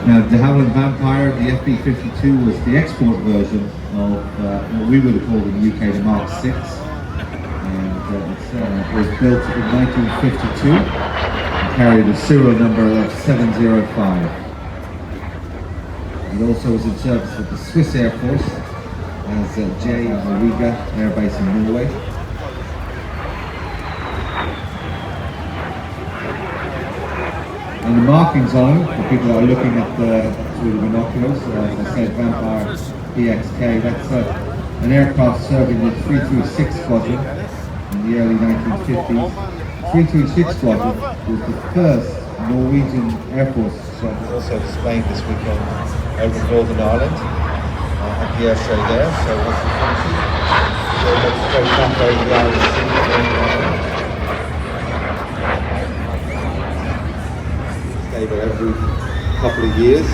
Now, de Havilland Vampire, the FB52, was the export version of what we would have called in the UK the Mark 6. And it was built in 1952 and carried a serial number of 705. It also was in service with the Swiss Air Force as J in Riga Air Base in Norway. And the markings on it, for people that are looking at through the binoculars, as I said, Vampire PXK, that's an aircraft serving the 336 Squadron in the early 1950s. 336 Squadron was the first Norwegian Air Force squadron also displaying this weekend over in Northern Ireland at the air show there. So what's the country? So let's go back over the Irish Sea. Every couple of years.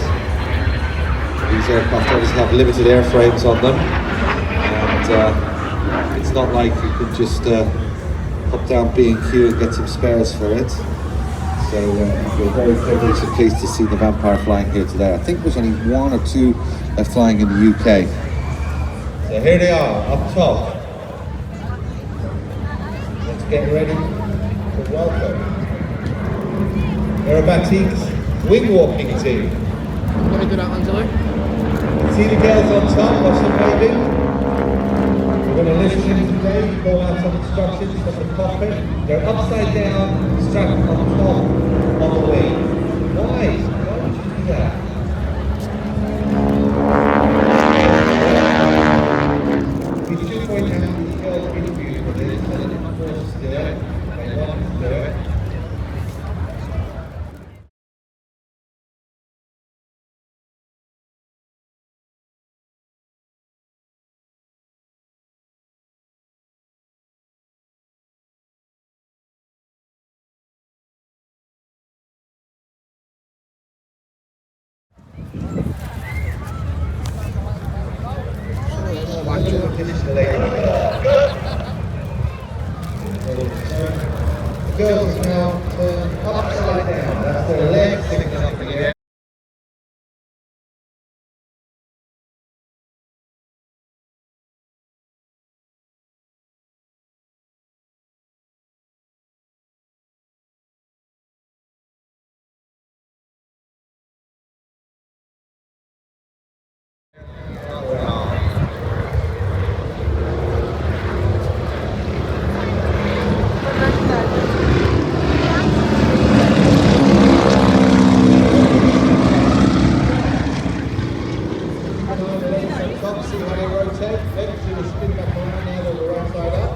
These aircraft obviously have limited airframes on them, and it's not like you can just hop down B&Q and get some spares for it. So we're very privileged and pleased to see the Vampire flying here today. I think there's only one or two flying in the UK. So here they are, up top. Let's get ready for welcome. Aerobatics wing walking team. Let me do that one, Zoe. See the girls on top, watch them waving. We're going to listen in today, you call out some instructions from the cockpit. They're upside down, strapped on top of the wing. Why? Why would you do that? These 2 point out these girls interviewed, but they didn't tell them before to do it. They wanted to do it. The girls are now turned upside down. That's their legs sticking up in the air. See how they rotate. Eventually we'll spin back around now that we're right side up.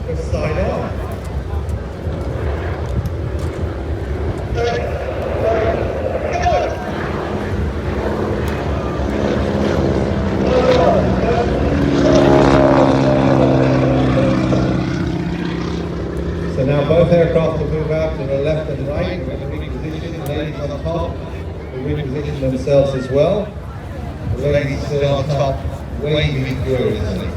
This side up. So now both aircraft will move out to the left and right. We're going to reposition the ladies on top. Reposition themselves as well. The ladies sit on top, waving furiously.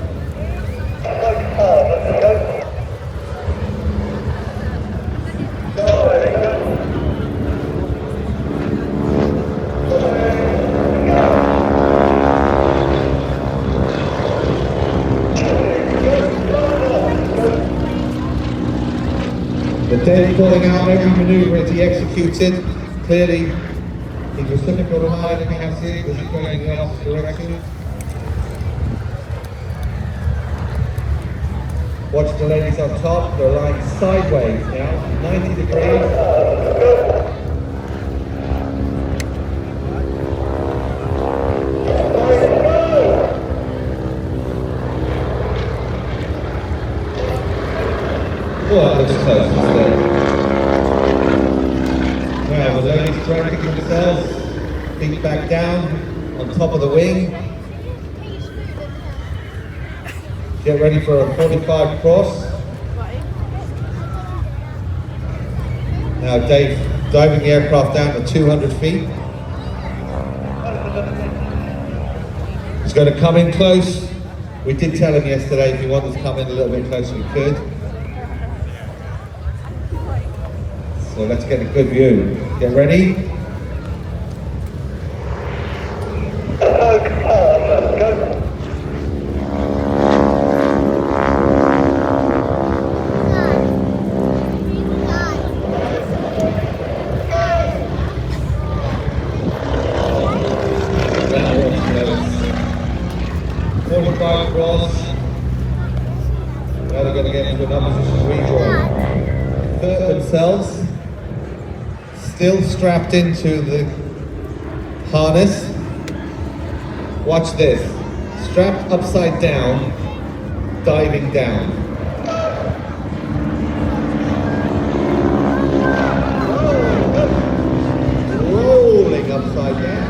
The Dave calling out every manoeuvre as he executed. Clearly, he was looking for the high capacity because he's going in the opposite direction. Watch the ladies on top, they're lying sideways now, 90 degrees. themselves, feet back down, on top of the wing. Get ready for a 45 cross. Now Dave, diving the aircraft down to 200 feet. He's going to come in close. We did tell him yesterday if he wanted to come in a little bit closer, he could. So let's get a good view. Get ready. Cross. Now they're going to get into another position rejoin. Hurt themselves. Still strapped into the harness. Watch this. Strapped upside down, diving down. Rolling upside down.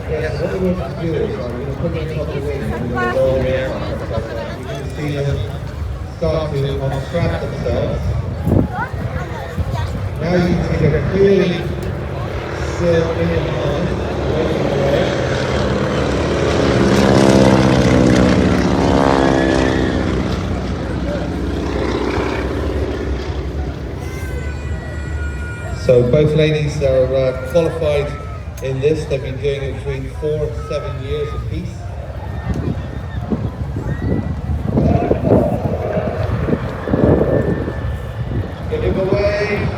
Yes, what we're going to do is I'm going to put them on top of the wing and we're going to roll the air. You can see them start to unstrap themselves. Now you can see they're clearly still in the harness, waiting away. So both ladies are qualified in this. They've been doing it between 4 and 7 years apiece. Get him away.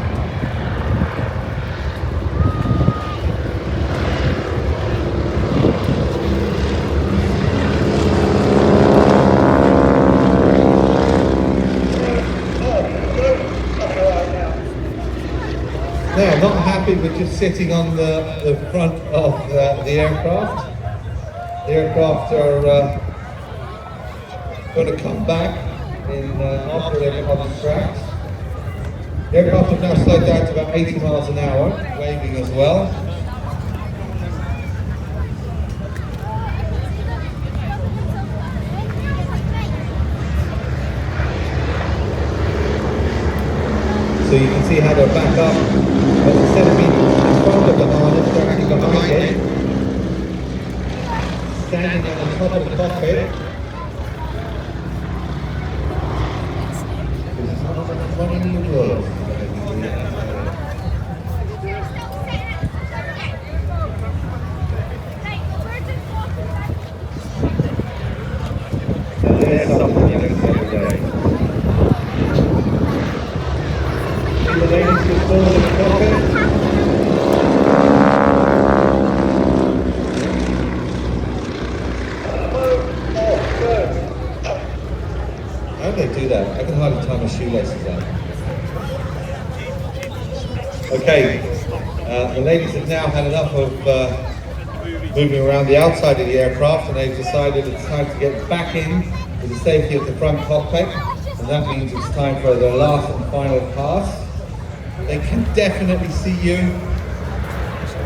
Now, not happy with just sitting on the front of the aircraft. The aircraft are going to come back after they've unstrapped. The aircraft have now slowed down to about 80 miles an hour, waving as well. So you can see how they're back up, but instead of being in front of the harness, they're actually behind it, standing on the top of the cockpit. This is not running in the world. And there's something the next couple of days. The ladies who fall in the cockpit. How do they do that? I can hardly tie my shoelaces up. Okay, the ladies have now had enough of moving around the outside of the aircraft, and they've decided it's time to get back in to the safety of the front cockpit, and that means it's time for their last and final pass. They can definitely see you.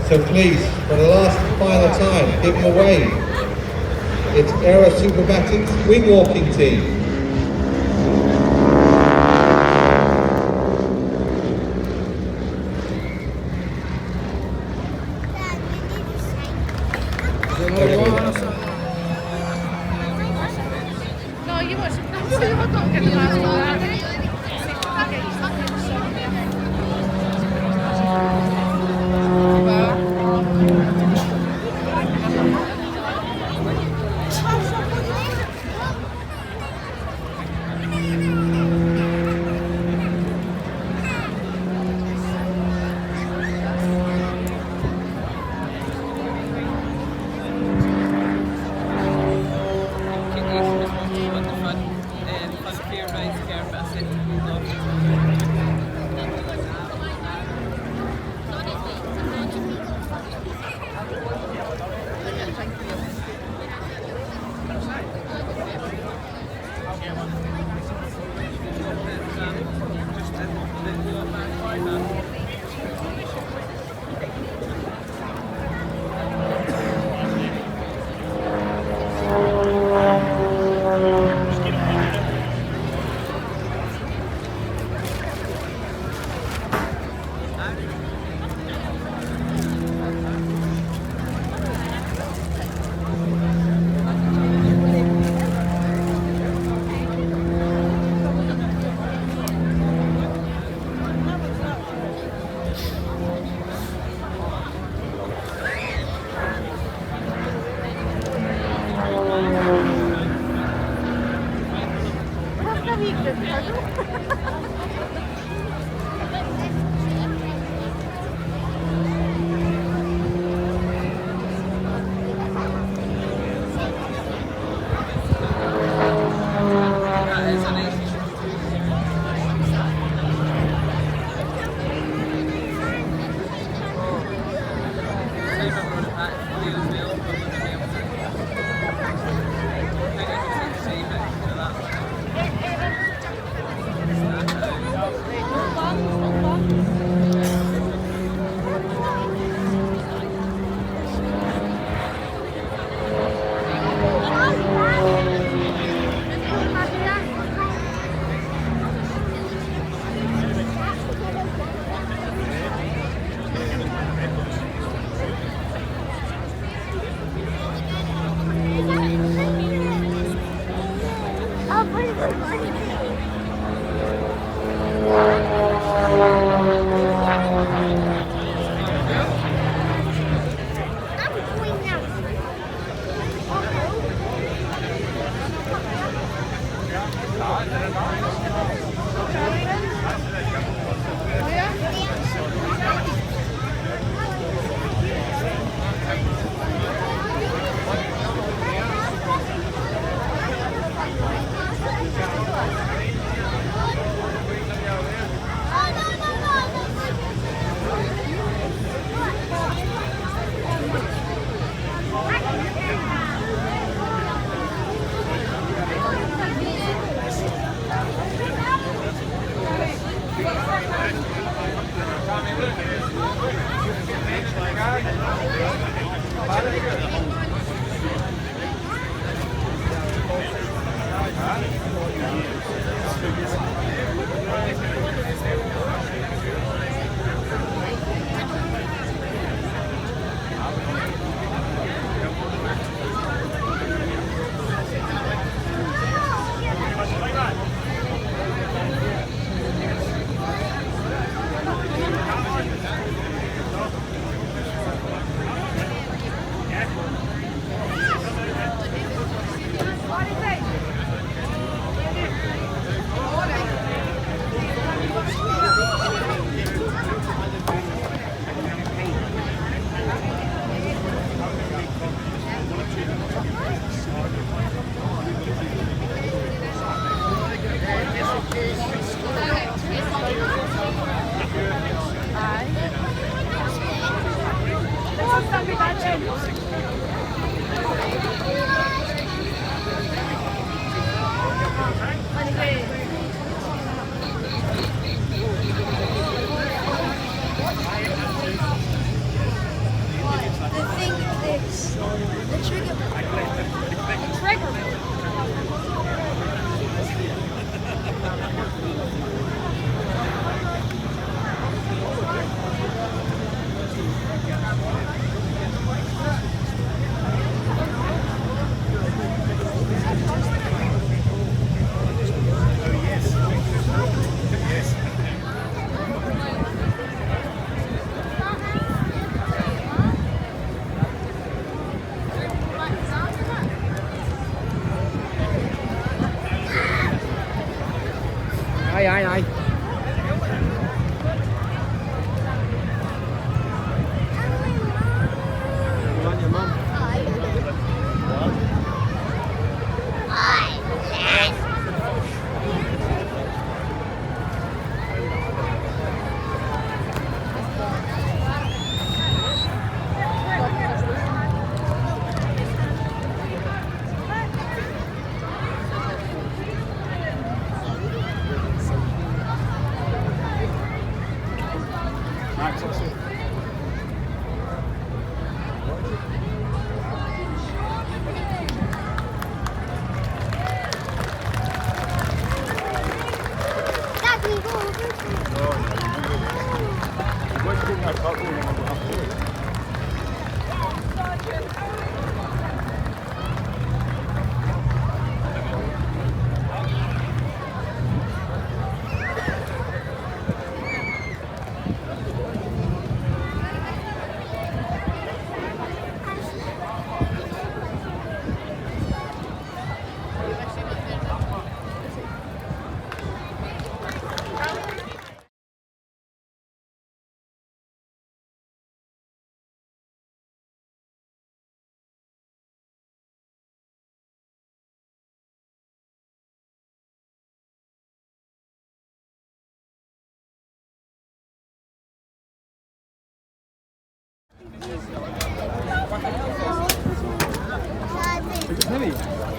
So please, for the last and final time, give them a wave. It's Aero Superbatics wing walking team. No, you watch it. Don't get the last one.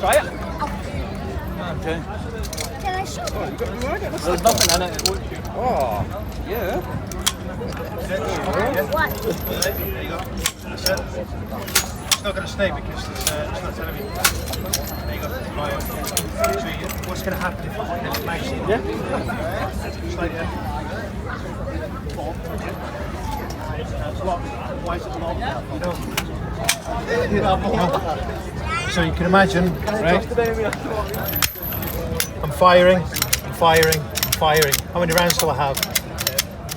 Try it. Okay. Can I show you? There's nothing in it. Oh, yeah. What? There you go. That's it. It's not going to stay because it's not telling me. There you go. So what's going to happen if it's mouse? Yeah. Just like that. It's locked. Why is it locked? You know. So you can imagine, right? I'm firing. How many rounds do I have?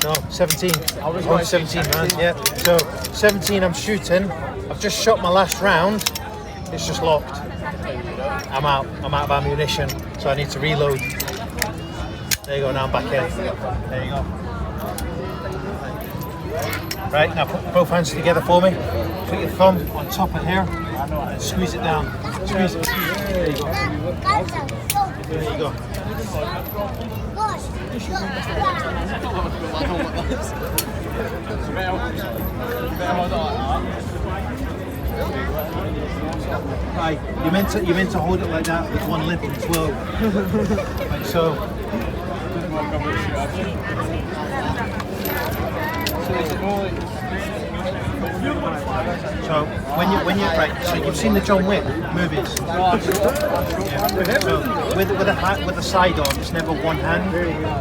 No, 17. Only 17 rounds, yeah. So 17 I'm shooting. I've just shot my last round. It's just locked. I'm out of ammunition, so I need to reload. There you go, now I'm back in. There you go. Right, now put both hands together for me. Put your thumb on top of here and squeeze it down. Squeeze it. There you go. There you go. Right, you're meant to hold it like that with one lip as well. Like so. So when you right, so you've seen the John Wick movies. Yeah. So with a side on, it's never one hand,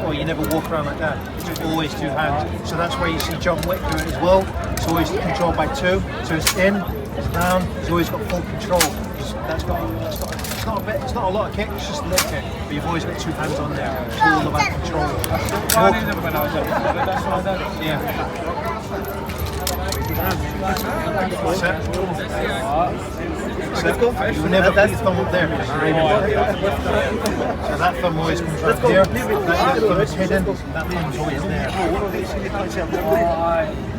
or you never walk around like that. It's always two hands. So that's why you see John Wick do it as well. It's always controlled by two. So it's in, it's down. He's always got full control. It's not a lot of kick. It's just a little kick. But you've always got two hands on there. It's all about control. Yeah. That's it. You will never put your thumb up there. So that thumb always comes right here. That thumb is hidden. That thumb's always there.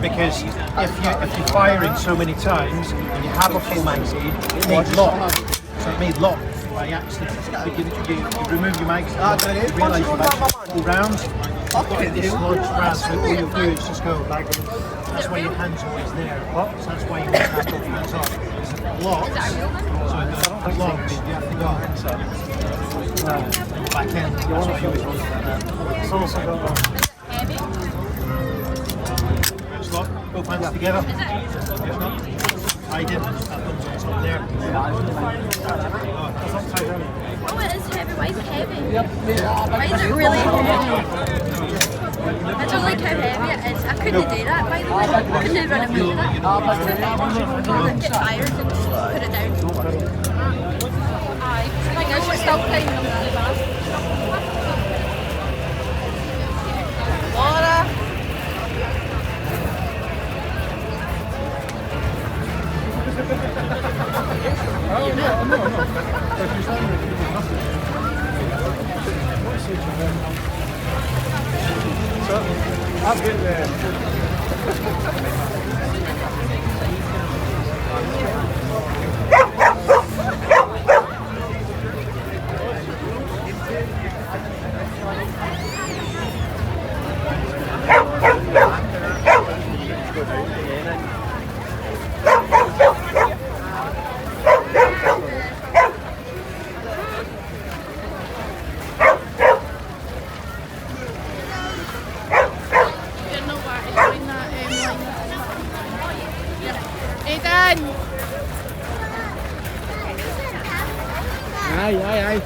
Because if you're firing so many times and you have a full magazine, it made lock. So it made lock by accident. You remove your magazine, you realise you've actually full rounds. This launch round, so all you'll do is just go like. That's why your hands are always there. So that's why you want to have both hands off. Because it locks, so if it locks, you have to go back in. That's why you always want to do that. It's also got it's locked. Both hands together. If not, I did. That thumb's on top there. Oh, it is heavy. Why is it heavy? Why is it really heavy? I don't like how heavy it is. I couldn't do that, by the way. I couldn't run a meter. I'd get tired and just put it down. Aye. I think I should stop playing them really bad. Laura! I've been there. Ai.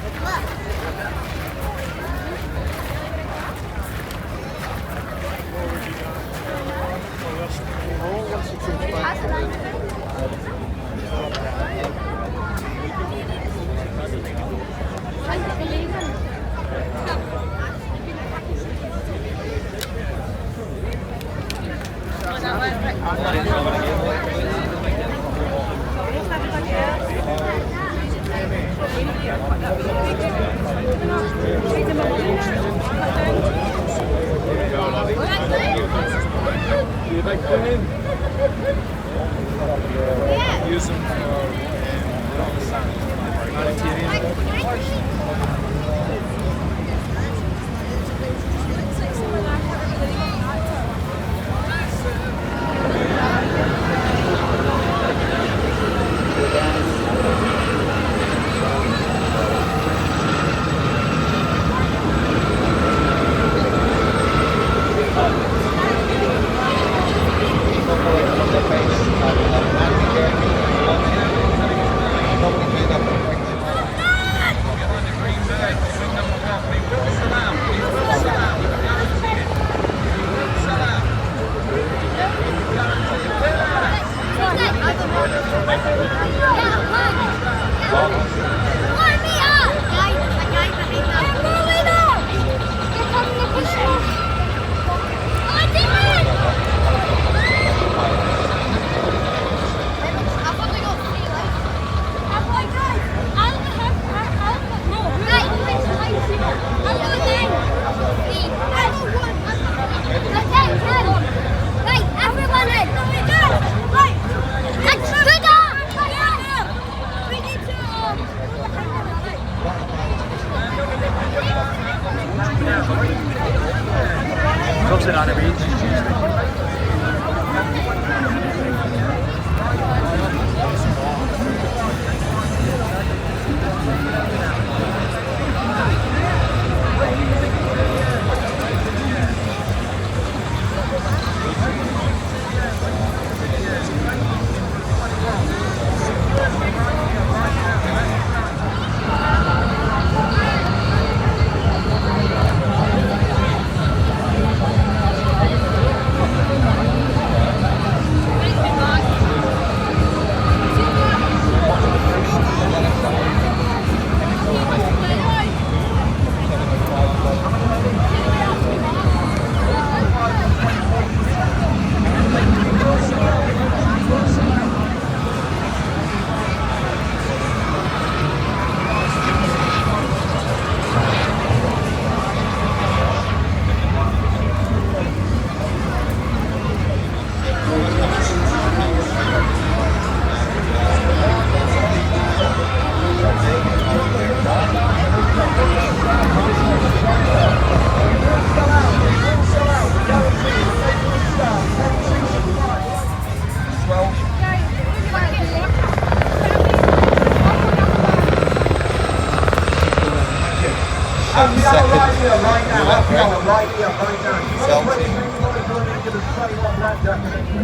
Use them for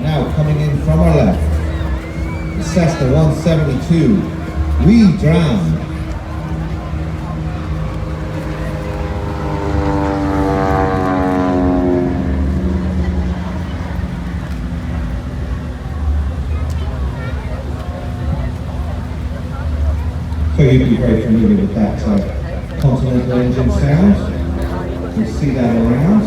Now coming in from our left, Cessna 172, We Drown. So you'd be very familiar with that Continental engine sound. You see that around.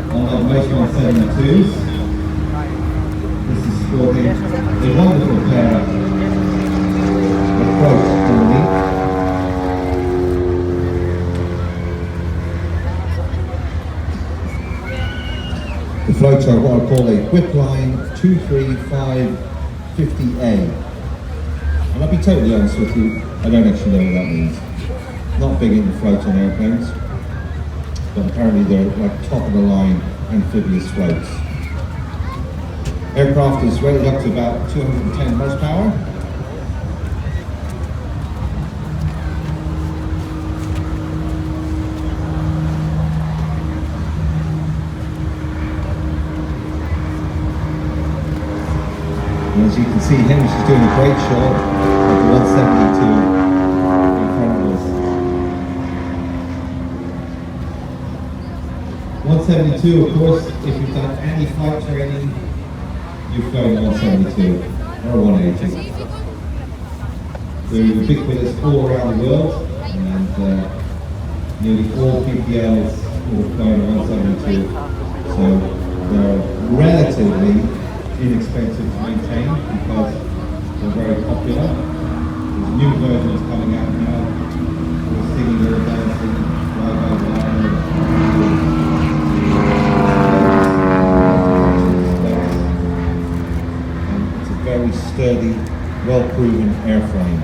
On that Motion 172s, this is sporting a wonderful pair of quotes for me. The floats are what I call a Whipline 23550A. And I'll be totally honest with you, I don't actually know what that means. Not big into floats on airplanes, but apparently they're like top of the line amphibious floats. Aircraft is rated up to about 210 horsepower. And as you can see, Hamish is doing a great shot of the 172 in front of us. 172, of course, if you've done any flight training, you've flown 172 or 180. There are ubiquitous all around the world, and nearly all PPLs will have flown a 172. So they're relatively inexpensive to maintain because they're very popular. There's new versions coming out now. We're singing or dancing, fly by wire. And it's a very sturdy, well-proven airframe.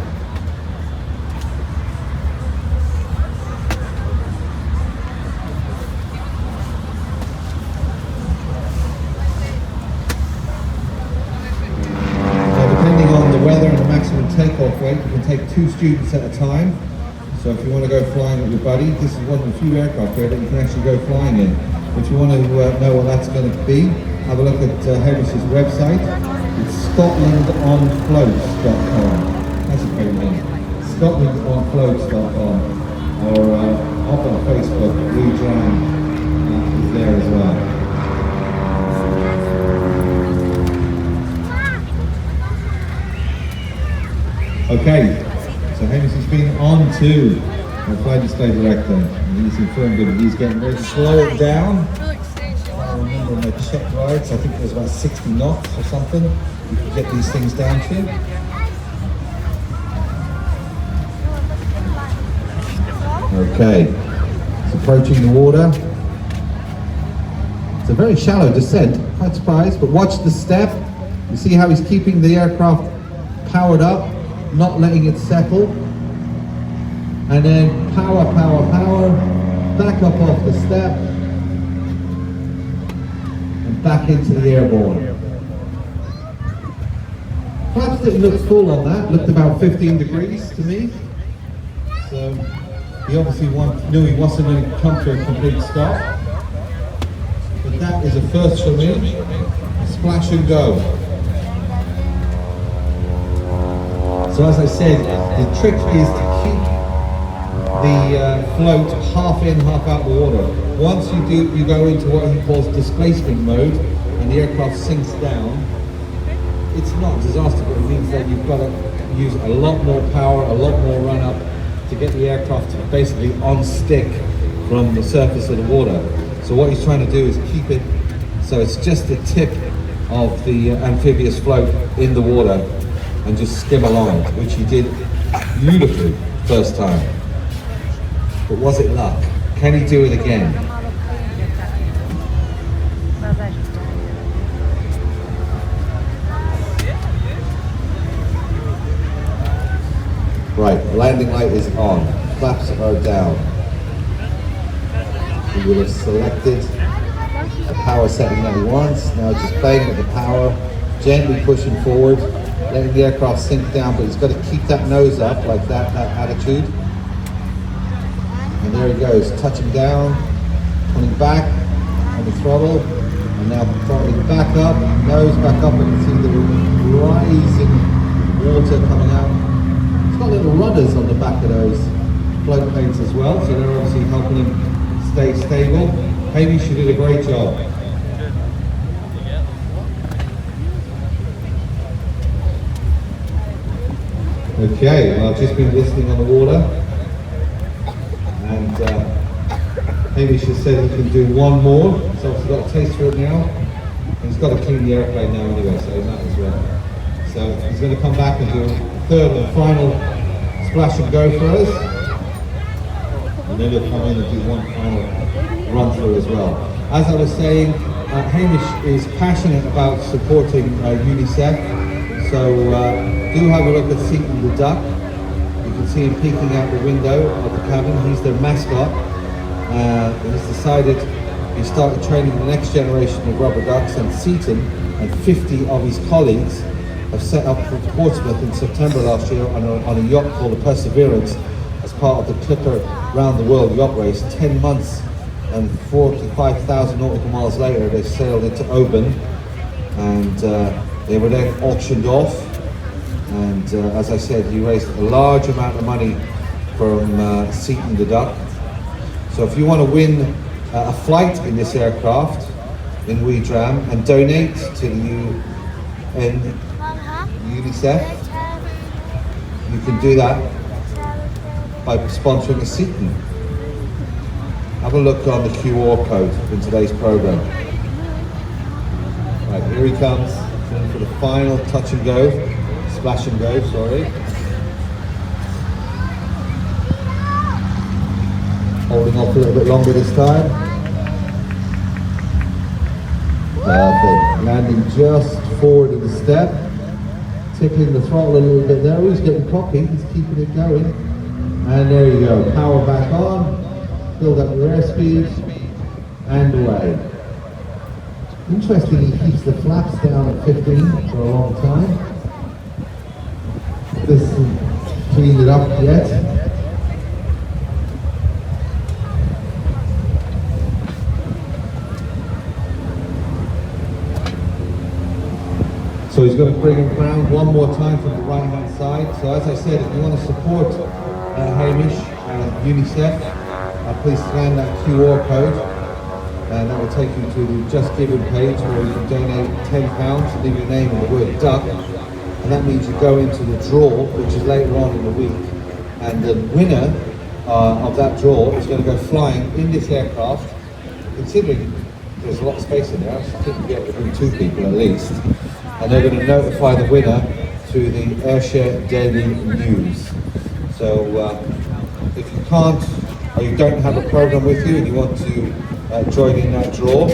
Takeoff weight, you can take 2 students at a time. So if you want to go flying with your buddy, this is one of the few aircraft here that you can actually go flying in. If you want to know what that's going to be, have a look at Hamish's website. It's scotlandonfloats.com. That's a great name. scotlandonfloats.com. Or up on Facebook, We Drown is there as well. Okay, so Hamish has been on to our flight display director, and he's informed me that he's getting ready to slow it down. I remember my check rides, I think it was about 60 knots or something. You can get these things down to. Okay, it's approaching the water. It's a very shallow descent, quite surprised, but watch the step. You see how he's keeping the aircraft powered up, not letting it settle, and then power, back up off the step, and back into the airborne. Perhaps didn't look full on that, looked about 15 degrees to me, so he obviously knew he wasn't going to come to a complete stop, but that is a first for me. Splash and go. So as I said, the trick is to keep the float half in, half out the water. Once you go into what he calls displacement mode, and the aircraft sinks down, it's not a disaster, but it means that you've got to use a lot more power, a lot more run up to get the aircraft basically on stick from the surface of the water. So what he's trying to do is keep it so it's just the tip of the amphibious float in the water, and just skim along, which he did beautifully first time. But was it luck? Can he do it again? Right, the landing light is on. Flaps are down. He will have selected the power setting that he wants. Now just playing with the power, gently pushing forward. letting the aircraft sink down, but he's got to keep that nose up like that attitude. And there he goes, touching down, coming back on the throttle, and now throttling back up, nose back up, and you can see the rising water coming out. It's got little rudders on the back of those float planes as well, so they're obviously helping him stay stable. Hamish, you did a great job. Okay, well, I've just been listening on the water, and Hamish has said he can do one more, so he's got a taste for it now, and he's got to clean the airplane now anyway, so he might as well. So he's going to come back and do a third and final splash and go for us, and then he'll come in and do one final run through as well. As I was saying, Hamish is passionate about supporting UNICEF, so do have a look at Seaton the duck. You can see him peeking out the window of the cabin. He's their mascot. He's decided he started training the next generation of rubber ducks, and Seaton and 50 of his colleagues have set up for Portsmouth in September last year on a yacht called the Perseverance as part of the Clipper Round the World yacht race. 10 months and 45,000 nautical miles later, they sailed into Oban, and they were then auctioned off. And as I said, he raised a large amount of money from Seaton the duck. So if you want to win a flight in this aircraft in WeDram and donate to the UNICEF, you can do that by sponsoring a Seaton. Have a look on the QR code in today's program. Right, here he comes in for the final touch and go, splash and go, sorry. Holding off a little bit longer this time. Perfect. Landing just forward of the step. Tickling the throttle a little bit there. He's getting cocky. He's keeping it going. And there you go. Power back on. Build up your airspeed. And away. Interesting, he keeps the flaps down at 15 for a long time. This isn't cleaned it up yet. So he's going to bring him round one more time from the right hand side. So as I said, if you want to support Hamish and UNICEF, please scan that QR code, and that will take you to the Just Giving page where you can donate £10, leave your name and the word duck, and that means you go into the draw, which is later on in the week, and the winner of that draw is going to go flying in this aircraft. Considering there's a lot of space in there, I think you get between 2 people at least, and they're going to notify the winner through the Ayrshire Daily News. So if you can't, or you don't have a program with you and you want to join in that draw,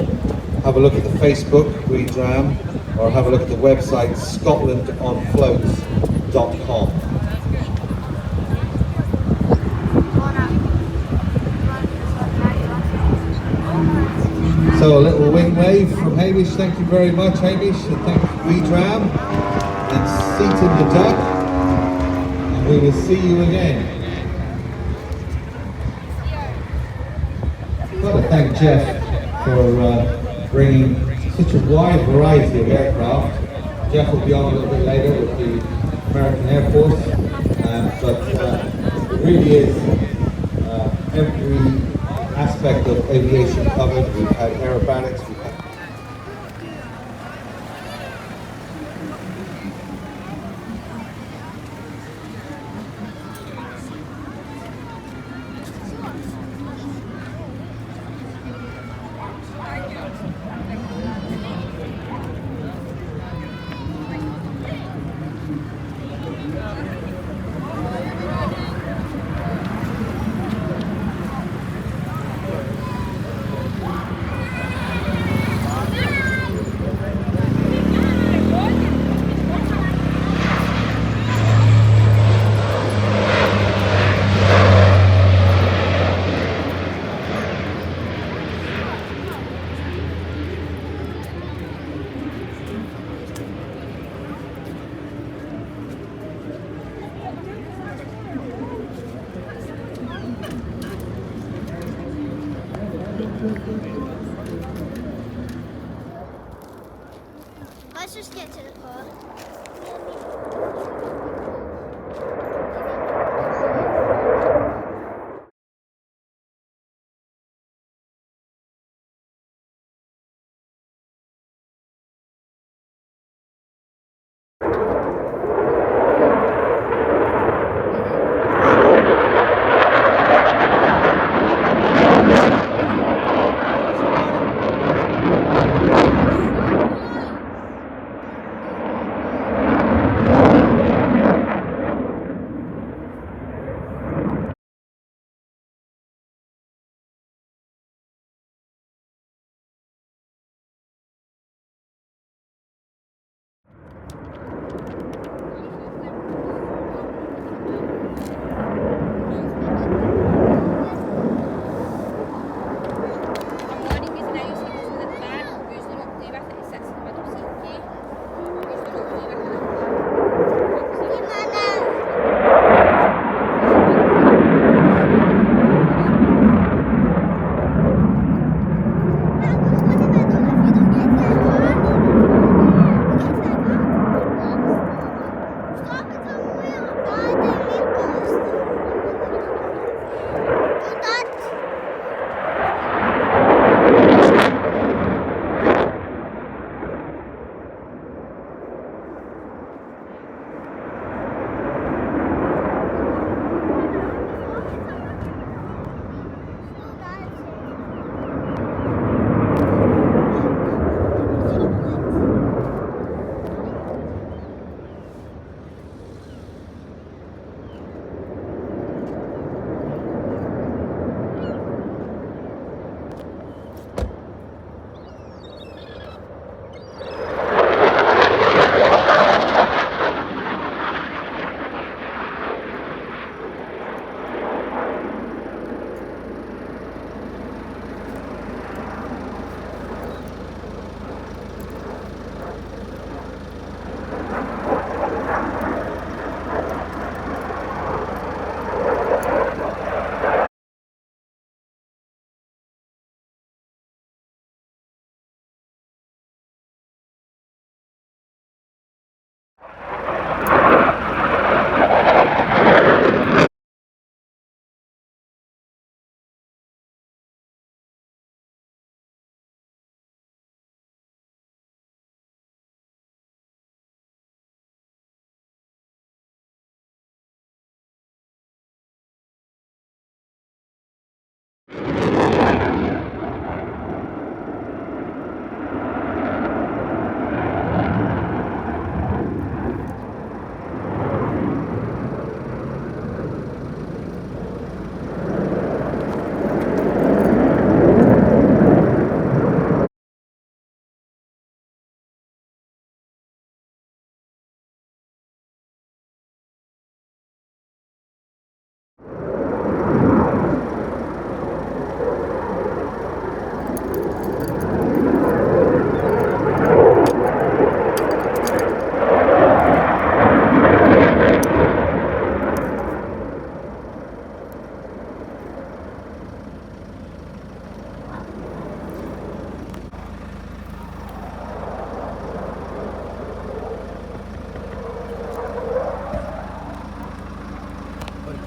have a look at the Facebook, WeDram, or have a look at the website scotlandonfloats.com. So a little wing wave from Hamish. Thank you very much, Hamish, and thank you, WeDram, and Seaton the duck, and we will see you again. I've got to thank Jeff for bringing such a wide variety of aircraft. Jeff will be on a little bit later with the American Air Force, but it really is every aspect of aviation covered. We've had aerobatics, we've had just get to the car.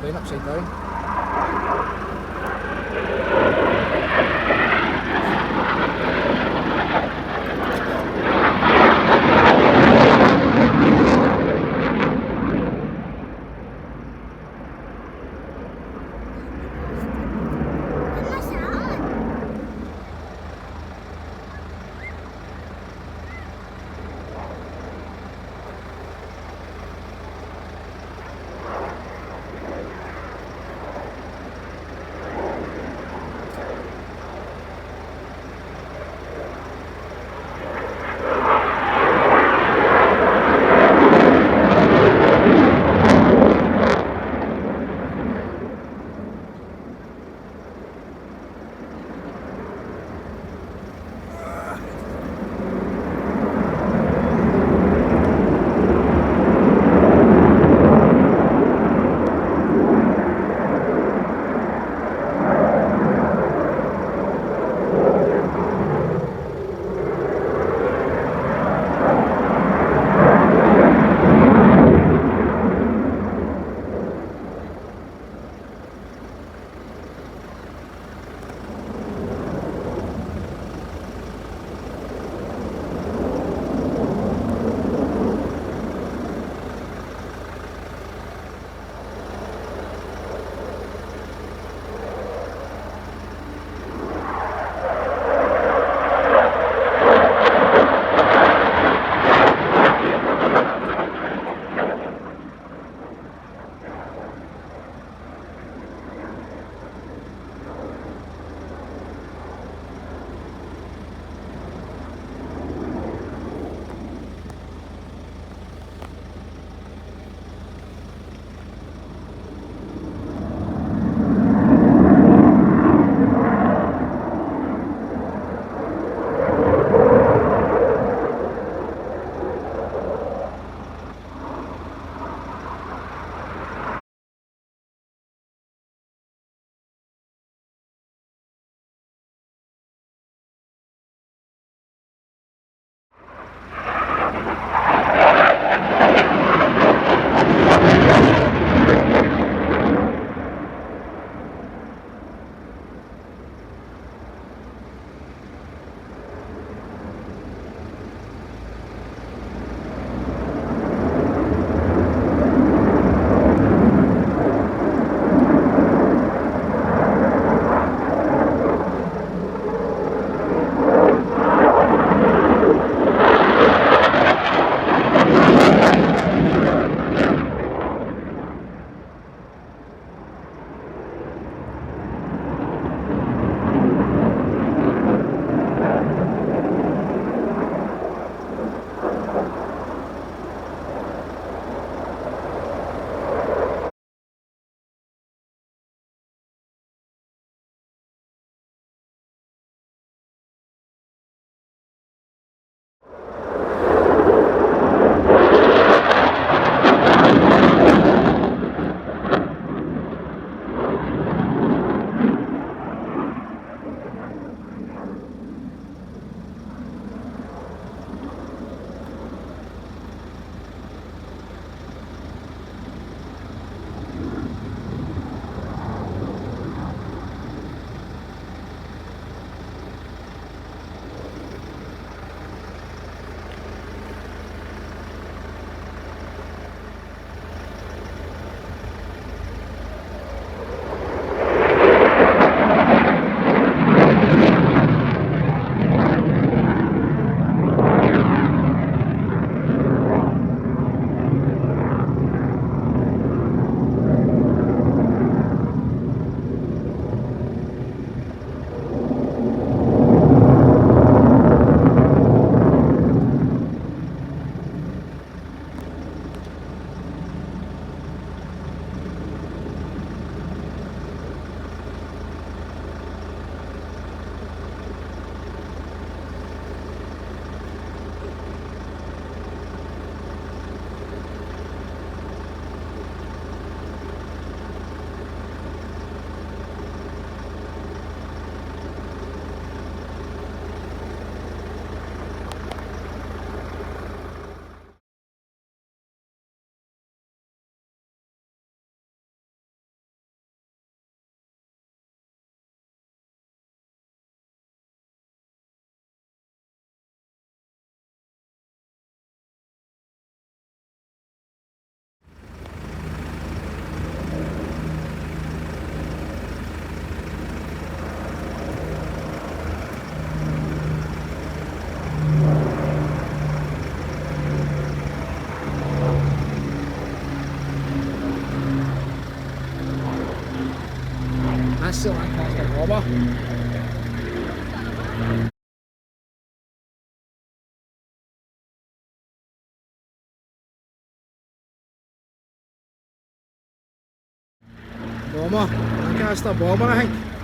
Plane upside down. Bomber. Bomber. Lancaster, bomber, Hank.